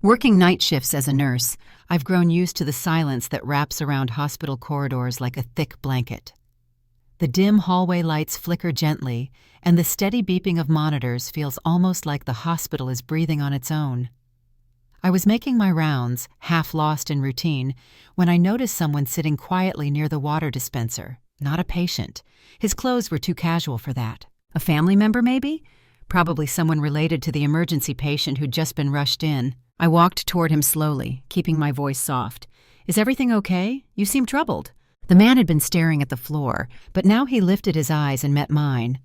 Working night shifts as a nurse, I've grown used to the silence that wraps around hospital corridors like a thick blanket. The dim hallway lights flicker gently, and the steady beeping of monitors feels almost like the hospital is breathing on its own. I was making my rounds, half lost in routine, when I noticed someone sitting quietly near the water dispenser. Not a patient. His clothes were too casual for that. A family member, maybe? Probably someone related to the emergency patient who'd just been rushed in. I walked toward him slowly, keeping my voice soft. "Is everything okay? You seem troubled." The man had been staring at the floor, but now he lifted his eyes and met mine.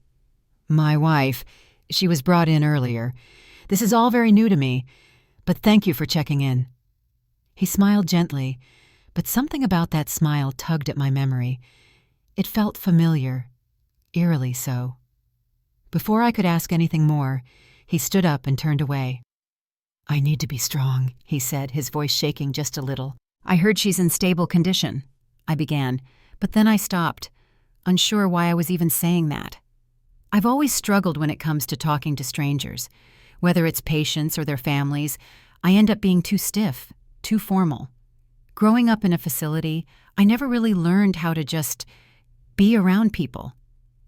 "My wife, she was brought in earlier. This is all very new to me, but thank you for checking in." He smiled gently, but something about that smile tugged at my memory. It felt familiar, eerily so. Before I could ask anything more, he stood up and turned away. "I need to be strong," he said, his voice shaking just a little. "I heard she's in stable condition," I began, but then I stopped, unsure why I was even saying that. I've always struggled when it comes to talking to strangers. Whether it's patients or their families, I end up being too stiff, too formal. Growing up in a facility, I never really learned how to just be around people.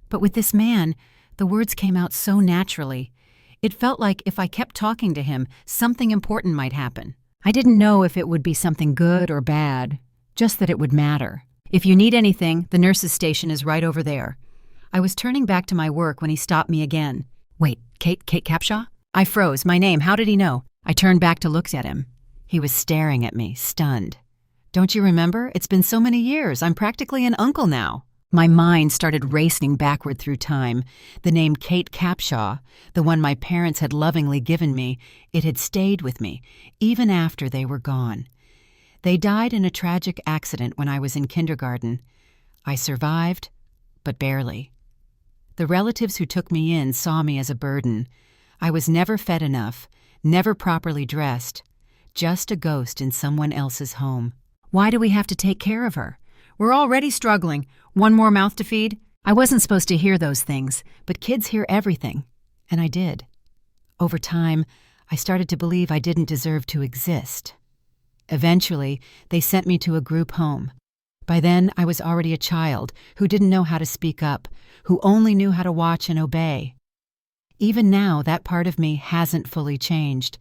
But with this man, the words came out so naturally. It felt like if I kept talking to him, something important might happen. I didn't know if it would be something good or bad, just that it would matter. "If you need anything, the nurse's station is right over there." I was turning back to my work when he stopped me again. "Wait, Kate Capshaw?" I froze. My name, how did he know? I turned back to look at him. He was staring at me, stunned. "Don't you remember? It's been so many years. I'm practically an uncle now." My mind started racing backward through time. The name Kate Capshaw, the one my parents had lovingly given me, it had stayed with me, even after they were gone. They died in a tragic accident when I was in kindergarten. I survived, but barely. The relatives who took me in saw me as a burden. I was never fed enough, never properly dressed, just a ghost in someone else's home. "Why do we have to take care of her? We're already struggling. One more mouth to feed?" I wasn't supposed to hear those things, but kids hear everything, and I did. Over time, I started to believe I didn't deserve to exist. Eventually, they sent me to a group home. By then, I was already a child who didn't know how to speak up, who only knew how to watch and obey. Even now, that part of me hasn't fully changed.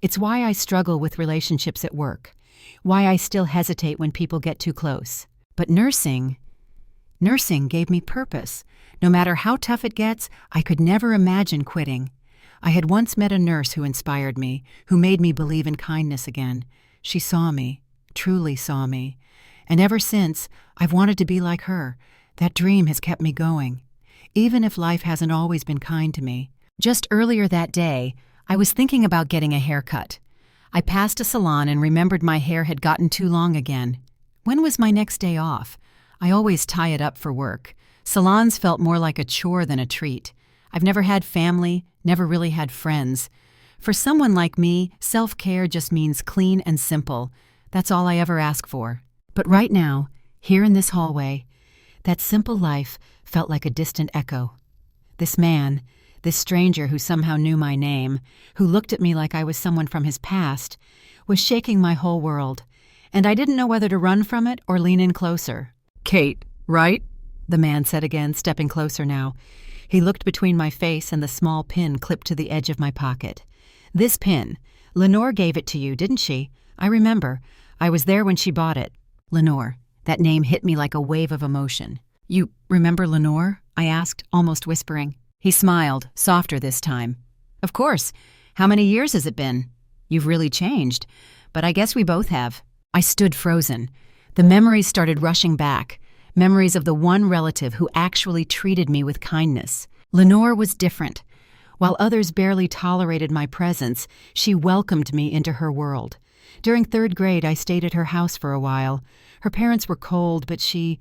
It's why I struggle with relationships at work, why I still hesitate when people get too close. But nursing gave me purpose. No matter how tough it gets, I could never imagine quitting. I had once met a nurse who inspired me, who made me believe in kindness again. She saw me, truly saw me. And ever since, I've wanted to be like her. That dream has kept me going, even if life hasn't always been kind to me. Just earlier that day, I was thinking about getting a haircut. I passed a salon and remembered my hair had gotten too long again. When was my next day off? I always tie it up for work. Salons felt more like a chore than a treat. I've never had family, never really had friends. For someone like me, self-care just means clean and simple. That's all I ever ask for. But right now, here in this hallway, that simple life felt like a distant echo. This man, this stranger who somehow knew my name, who looked at me like I was someone from his past, was shaking my whole world, and I didn't know whether to run from it or lean in closer. "Kate, right?" the man said again, stepping closer now. He looked between my face and the small pin clipped to the edge of my pocket. "This pin. Lenore gave it to you, didn't she? I remember. I was there when she bought it." Lenore. That name hit me like a wave of emotion. "You remember Lenore?" I asked, almost whispering. He smiled, softer this time. "Of course. How many years has it been? You've really changed, but I guess we both have." I stood frozen. The memories started rushing back, memories of the one relative who actually treated me with kindness. Lenore was different. While others barely tolerated my presence, she welcomed me into her world. During 3rd grade, I stayed at her house for a while. Her parents were cold, but she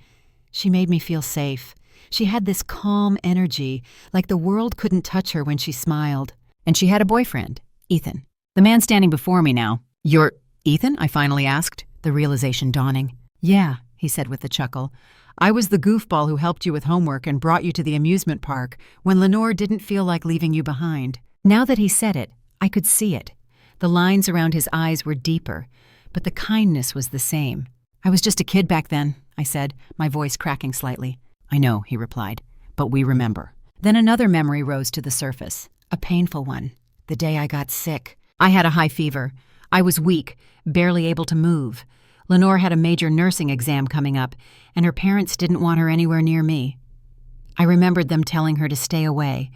made me feel safe. She had this calm energy, like the world couldn't touch her when she smiled. And she had a boyfriend, Ethan. The man standing before me now. "You're Ethan?" I finally asked, the realization dawning. "Yeah," he said with a chuckle. "I was the goofball who helped you with homework and brought you to the amusement park when Lenore didn't feel like leaving you behind." Now that he said it, I could see it. The lines around his eyes were deeper, but the kindness was the same. "I was just a kid back then," I said, my voice cracking slightly. "I know," he replied, "but we remember." Then another memory rose to the surface, a painful one. The day I got sick. I had a high fever. I was weak, barely able to move. Lenore had a major nursing exam coming up, and her parents didn't want her anywhere near me. I remembered them telling her to stay away,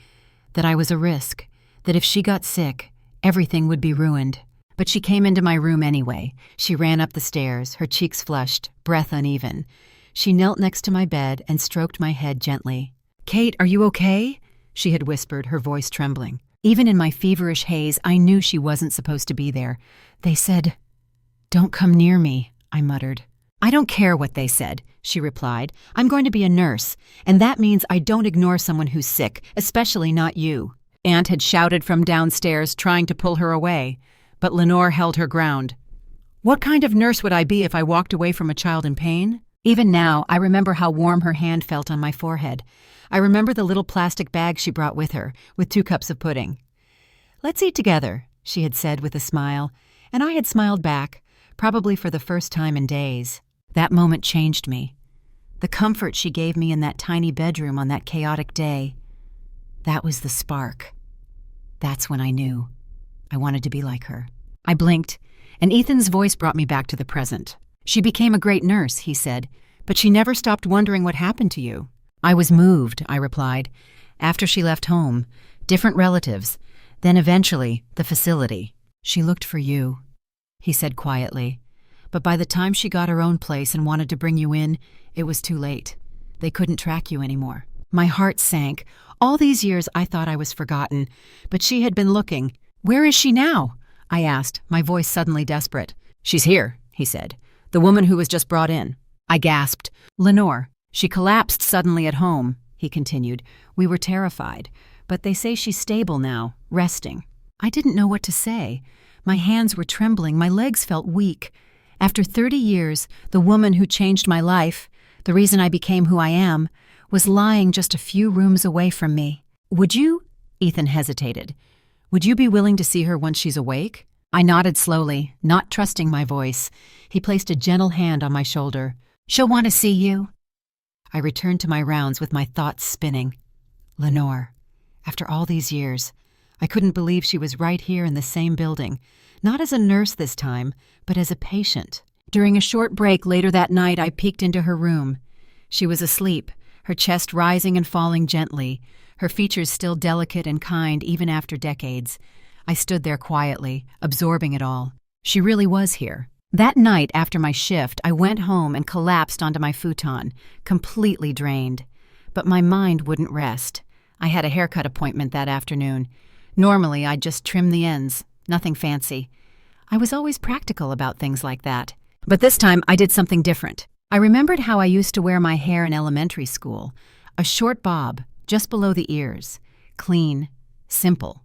that I was a risk, that if she got sick, everything would be ruined. But she came into my room anyway. She ran up the stairs, her cheeks flushed, breath uneven. She knelt next to my bed and stroked my head gently. "Kate, are you okay?" she had whispered, her voice trembling. Even in my feverish haze, I knew she wasn't supposed to be there. "They said, 'Don't come near me,'" I muttered. "I don't care what they said," she replied. "I'm going to be a nurse, and that means I don't ignore someone who's sick, especially not you." Aunt had shouted from downstairs, trying to pull her away, but Lenore held her ground. What kind of nurse would I be if I walked away from a child in pain? Even now, I remember how warm her hand felt on my forehead. I remember the little plastic bag she brought with her, with 2 cups of pudding. "Let's eat together," she had said with a smile, and I had smiled back, probably for the first time in days. That moment changed me. The comfort she gave me in that tiny bedroom on that chaotic day, that was the spark. That's when I knew. I wanted to be like her. I blinked, and Ethan's voice brought me back to the present. "She became a great nurse," he said, "but she never stopped wondering what happened to you." "I was moved," I replied, "after she left home, different relatives, then eventually the facility." "She looked for you," he said quietly, "but by the time she got her own place and wanted to bring you in, it was too late. They couldn't track you anymore." My heart sank. All these years I thought I was forgotten, but she had been looking. "Where is she now?" I asked, my voice suddenly desperate. "She's here," he said. "The woman who was just brought in." I gasped. "Lenore. She collapsed suddenly at home," he continued. "We were terrified, but they say she's stable now, resting." I didn't know what to say. My hands were trembling, my legs felt weak. After 30 years, the woman who changed my life, the reason I became who I am, was lying just a few rooms away from me. "Would you?" Ethan hesitated. "Would you be willing to see her once she's awake?" I nodded slowly, not trusting my voice. He placed a gentle hand on my shoulder. "She'll want to see you." I returned to my rounds with my thoughts spinning. Lenore. After all these years, I couldn't believe she was right here in the same building, not as a nurse this time, but as a patient. During a short break later that night, I peeked into her room. She was asleep, her chest rising and falling gently, her features still delicate and kind even after decades. I stood there quietly, absorbing it all. She really was here. That night after my shift, I went home and collapsed onto my futon, completely drained. But my mind wouldn't rest. I had a haircut appointment that afternoon. Normally, I'd just trim the ends, nothing fancy. I was always practical about things like that. But this time, I did something different. I remembered how I used to wear my hair in elementary school. A short bob, just below the ears. Clean, simple.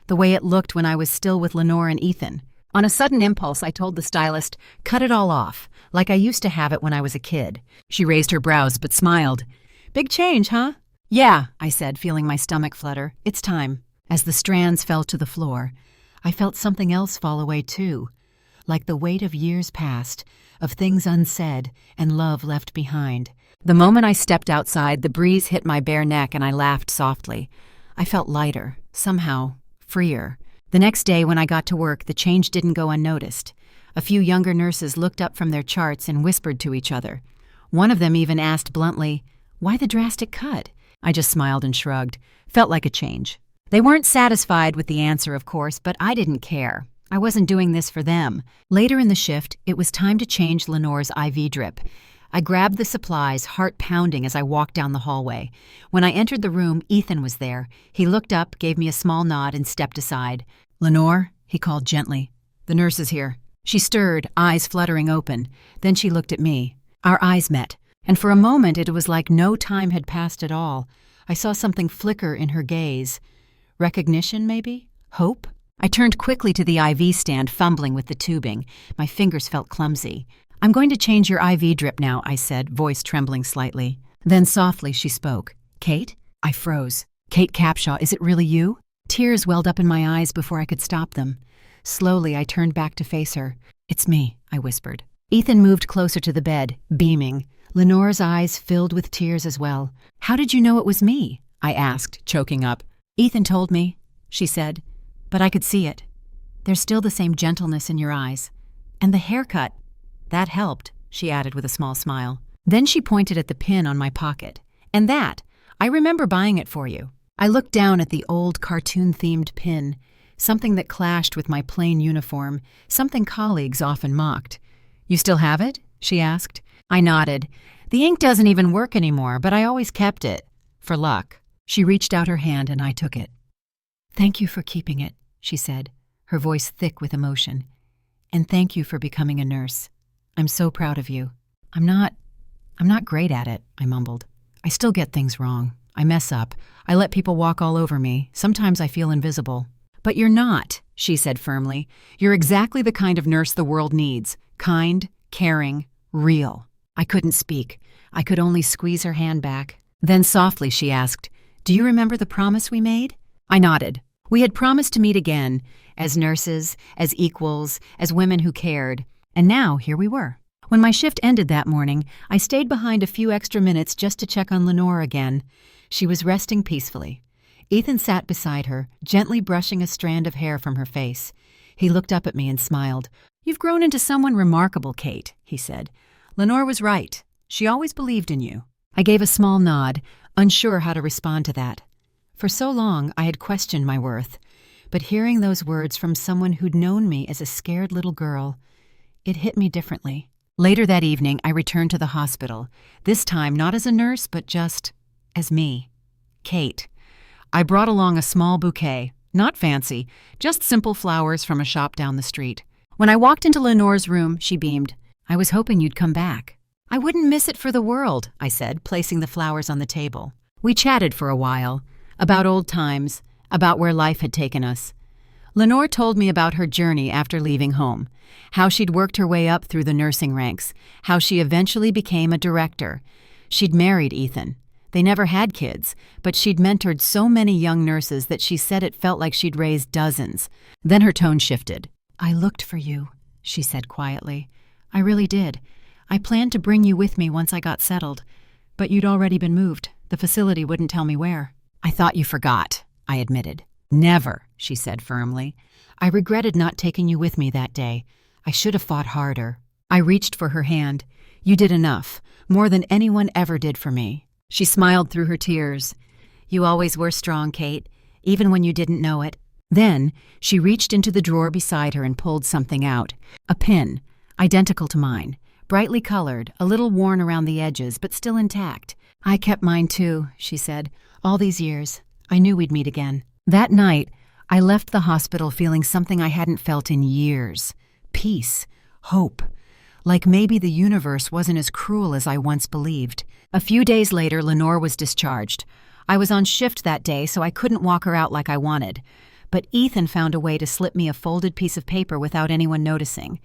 The way it looked when I was still with Lenore and Ethan. On a sudden impulse, I told the stylist, "Cut it all off, like I used to have it when I was a kid." She raised her brows but smiled. "Big change, huh?" "Yeah," I said, feeling my stomach flutter. "It's time." As the strands fell to the floor, I felt something else fall away too, like the weight of years past, of things unsaid and love left behind. The moment I stepped outside, the breeze hit my bare neck and I laughed softly. I felt lighter, somehow freer. The next day when I got to work, the change didn't go unnoticed. A few younger nurses looked up from their charts and whispered to each other. One of them even asked bluntly, "Why the drastic cut?" I just smiled and shrugged. Felt like a change. They weren't satisfied with the answer, of course, but I didn't care. I wasn't doing this for them. Later in the shift, it was time to change Lenore's IV drip. I grabbed the supplies, heart pounding as I walked down the hallway. When I entered the room, Ethan was there. He looked up, gave me a small nod, and stepped aside. "Lenore," he called gently. "The nurse is here." She stirred, eyes fluttering open. Then she looked at me. Our eyes met, and for a moment it was like no time had passed at all. I saw something flicker in her gaze. Recognition, maybe? Hope? I turned quickly to the IV stand, fumbling with the tubing. My fingers felt clumsy. "I'm going to change your IV drip now," I said, voice trembling slightly. Then softly she spoke. "Kate?" I froze. "Kate Capshaw, is it really you?" Tears welled up in my eyes before I could stop them. Slowly, I turned back to face her. "It's me," I whispered. Ethan moved closer to the bed, beaming. Lenore's eyes filled with tears as well. "How did you know it was me?" I asked, choking up. "Ethan told me," she said, "but I could see it. There's still the same gentleness in your eyes. And the haircut. That helped," she added with a small smile. Then she pointed at the pin on my pocket. "And that, I remember buying it for you." I looked down at the old cartoon-themed pin, something that clashed with my plain uniform, something colleagues often mocked. "You still have it?" she asked. I nodded. "The ink doesn't even work anymore, but I always kept it. For luck." She reached out her hand and I took it. "Thank you for keeping it," she said, her voice thick with emotion. "And thank you for becoming a nurse. I'm so proud of you." I'm not great at it," I mumbled. "I still get things wrong. I mess up. I let people walk all over me. Sometimes I feel invisible." "But you're not," she said firmly. "You're exactly the kind of nurse the world needs. Kind, caring, real." I couldn't speak. I could only squeeze her hand back. Then softly she asked, "Do you remember the promise we made?" I nodded. We had promised to meet again, as nurses, as equals, as women who cared. And now here we were. When my shift ended that morning, I stayed behind a few extra minutes just to check on Lenore again. She was resting peacefully. Ethan sat beside her, gently brushing a strand of hair from her face. He looked up at me and smiled. "You've grown into someone remarkable, Kate," he said. "Lenore was right. She always believed in you." I gave a small nod, unsure how to respond to that. For so long, I had questioned my worth. But hearing those words from someone who'd known me as a scared little girl, it hit me differently. Later that evening, I returned to the hospital, this time not as a nurse, but just as me, Kate. I brought along a small bouquet, not fancy, just simple flowers from a shop down the street. When I walked into Lenore's room, she beamed. "I was hoping you'd come back." "I wouldn't miss it for the world," I said, placing the flowers on the table. We chatted for a while, about old times, about where life had taken us. Lenore told me about her journey after leaving home, how she'd worked her way up through the nursing ranks, how she eventually became a director. She'd married Ethan. They never had kids, but she'd mentored so many young nurses that she said it felt like she'd raised dozens. Then her tone shifted. "I looked for you," she said quietly. "I really did. I planned to bring you with me once I got settled, but you'd already been moved. The facility wouldn't tell me where." "I thought you forgot," I admitted. "Never," she said firmly. "I regretted not taking you with me that day. I should have fought harder." I reached for her hand. "You did enough, more than anyone ever did for me." She smiled through her tears. "You always were strong, Kate, even when you didn't know it." Then she reached into the drawer beside her and pulled something out. A pin, identical to mine, brightly colored, a little worn around the edges, but still intact. "I kept mine too," she said. "All these years. I knew we'd meet again." That night, I left the hospital feeling something I hadn't felt in years. Peace. Hope. Like maybe the universe wasn't as cruel as I once believed. A few days later, Lenore was discharged. I was on shift that day, so I couldn't walk her out like I wanted. But Ethan found a way to slip me a folded piece of paper without anyone noticing.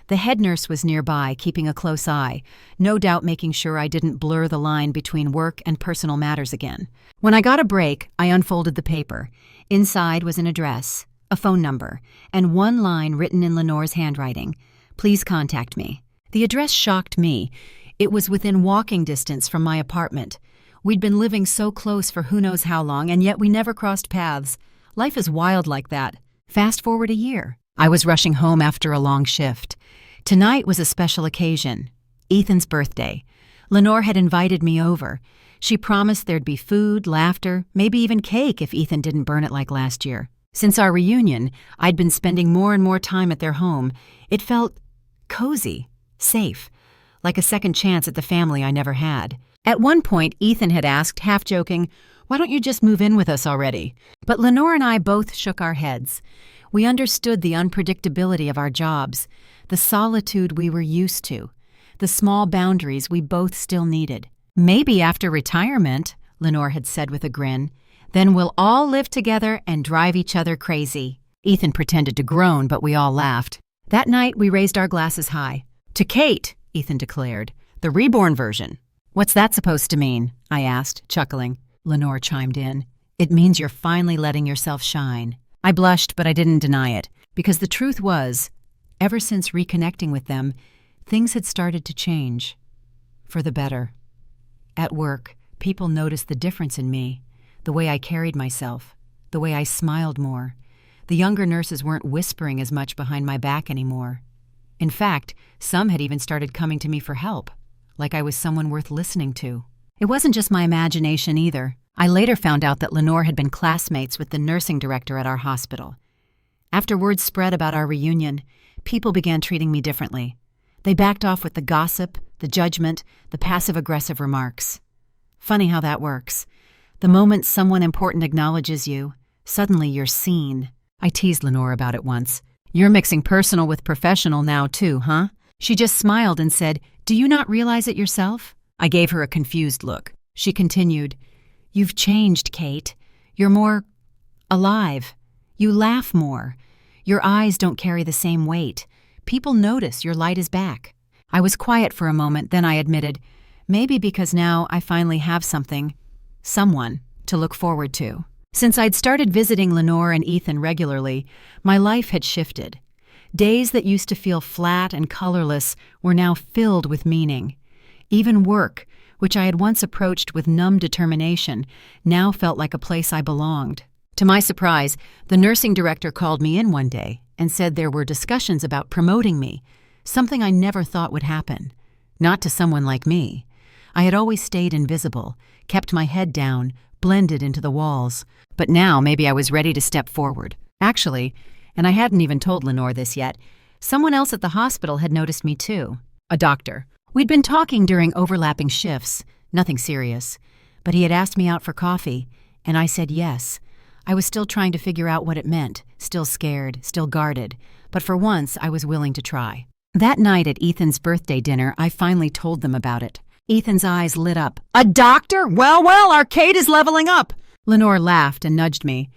The head nurse was nearby, keeping a close eye, no doubt making sure I didn't blur the line between work and personal matters again. When I got a break, I unfolded the paper. Inside was an address, a phone number, and one line written in Lenore's handwriting. "Please contact me." The address shocked me. It was within walking distance from my apartment. We'd been living so close for who knows how long, and yet we never crossed paths. Life is wild like that. Fast forward a year. I was rushing home after a long shift. Tonight was a special occasion. Ethan's birthday. Lenore had invited me over. She promised there'd be food, laughter, maybe even cake if Ethan didn't burn it like last year. Since our reunion, I'd been spending more and more time at their home. It felt cozy, safe, like a second chance at the family I never had. At one point, Ethan had asked, half joking, "Why don't you just move in with us already?" But Lenore and I both shook our heads. We understood the unpredictability of our jobs, the solitude we were used to, the small boundaries we both still needed. "Maybe after retirement," Lenore had said with a grin, "then we'll all live together and drive each other crazy." Ethan pretended to groan, but we all laughed. That night, we raised our glasses high. "To Kate," Ethan declared, "the reborn version." "What's that supposed to mean?" I asked, chuckling. Lenore chimed in. "It means you're finally letting yourself shine." I blushed, but I didn't deny it. Because the truth was, ever since reconnecting with them, things had started to change. For the better. At work, people noticed the difference in me, the way I carried myself, the way I smiled more. The younger nurses weren't whispering as much behind my back anymore. In fact, some had even started coming to me for help, like I was someone worth listening to. It wasn't just my imagination either. I later found out that Lenore had been classmates with the nursing director at our hospital. After word spread about our reunion, people began treating me differently. They backed off with the gossip, the judgment, the passive-aggressive remarks. Funny how that works. The moment someone important acknowledges you, suddenly you're seen. I teased Lenore about it once. "You're mixing personal with professional now too, huh?" She just smiled and said, "Do you not realize it yourself?" I gave her a confused look. She continued, "You've changed, Kate. You're more alive. You laugh more. Your eyes don't carry the same weight. People notice your light is back." I was quiet for a moment, then I admitted, maybe because now I finally have someone, to look forward to. Since I'd started visiting Lenore and Ethan regularly, my life had shifted. Days that used to feel flat and colorless were now filled with meaning. Even work, which I had once approached with numb determination, now felt like a place I belonged. To my surprise, the nursing director called me in one day and said there were discussions about promoting me, something I never thought would happen. Not to someone like me. I had always stayed invisible, kept my head down, blended into the walls. But now maybe I was ready to step forward. Actually, and I hadn't even told Lenore this yet, someone else at the hospital had noticed me too. A doctor. We'd been talking during overlapping shifts, nothing serious. But he had asked me out for coffee, and I said yes. I was still trying to figure out what it meant, still scared, still guarded, but for once I was willing to try. That night at Ethan's birthday dinner, I finally told them about it. Ethan's eyes lit up. "A doctor? Well, our Kate is leveling up!" Lenore laughed and nudged me.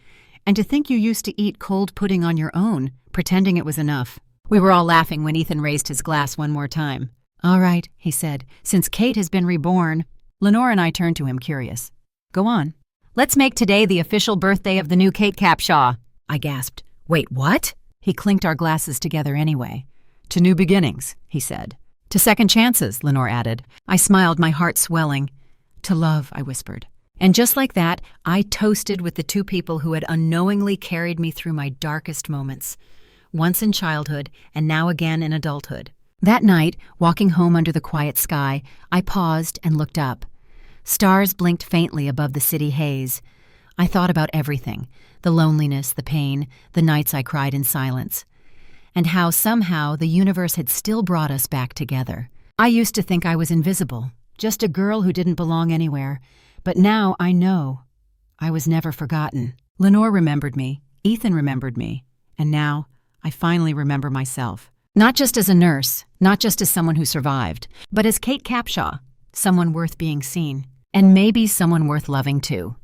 "And to think you used to eat cold pudding on your own, pretending it was enough." We were all laughing when Ethan raised his glass one more time. "All right," he said, "since Kate has been reborn." Lenore and I turned to him, curious. "Go on." "Let's make today the official birthday of the new Kate Capshaw." I gasped. "Wait, what?" He clinked our glasses together anyway. "To new beginnings," he said. "To second chances," Lenore added. I smiled, my heart swelling. "To love," I whispered. And just like that, I toasted with the two people who had unknowingly carried me through my darkest moments. Once in childhood, and now again in adulthood. That night, walking home under the quiet sky, I paused and looked up. Stars blinked faintly above the city haze. I thought about everything, the loneliness, the pain, the nights I cried in silence, and how somehow the universe had still brought us back together. I used to think I was invisible, just a girl who didn't belong anywhere, but now I know I was never forgotten. Lenore remembered me, Ethan remembered me, and now I finally remember myself. Not just as a nurse, not just as someone who survived, but as Kate Capshaw, someone worth being seen. And maybe someone worth loving too.